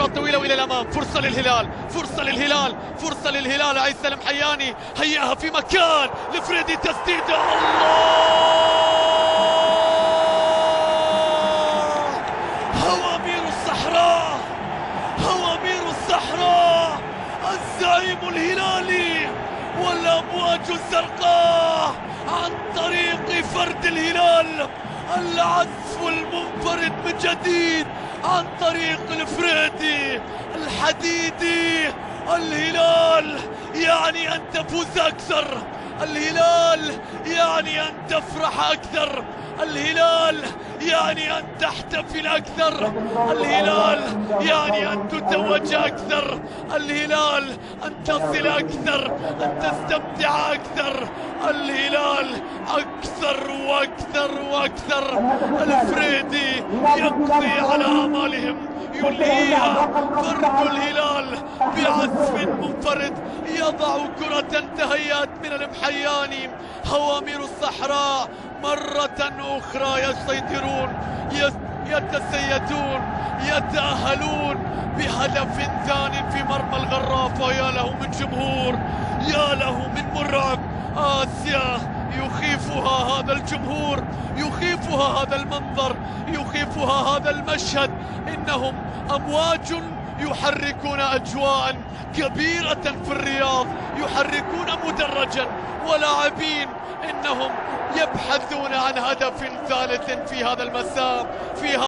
طويلة وإلى الأمام. فرصة للهلال، فرصة للهلال، فرصة للهلال. عيسى المحياني هيئها في مكان لفريدي، تسديدة. الله! هوامير الصحراء، هوامير الصحراء، الزعيم الهلالي والأمواج الزرقاء عن طريق فرد الهلال. العزف المنفرد من جديد عن طريق الفريدي الحديدي. الهلال يعني أن تفوز أكثر، الهلال يعني أن تفرح أكثر، الهلال يعني أن تحتفل أكثر، الهلال يعني أن تتوج أكثر، الهلال أن تصل أكثر، أن تستمتع أكثر، الهلال أكثر وأكثر وأكثر. الفريدي يقضي على آمالهم، يلهيها فرد الهلال بعزف منفرد، يضع كرة تهيأت من المحياني. هوامير الصحراء مرة أخرى يسيطرون، يتسيدون، يتأهلون بهدف ثاني في مرمى الغرافة. يا له من جمهور، يا له من مرعب. آسيا يخيفها هذا الجمهور، يخيفها هذا المنظر، يخيفها هذا المشهد. إنهم أمواج يحركون أجواء كبيرة في الرياض، يحركون مدرجا ولاعبين. إنهم يبحثون عن هدف ثالث في هذا المساء، في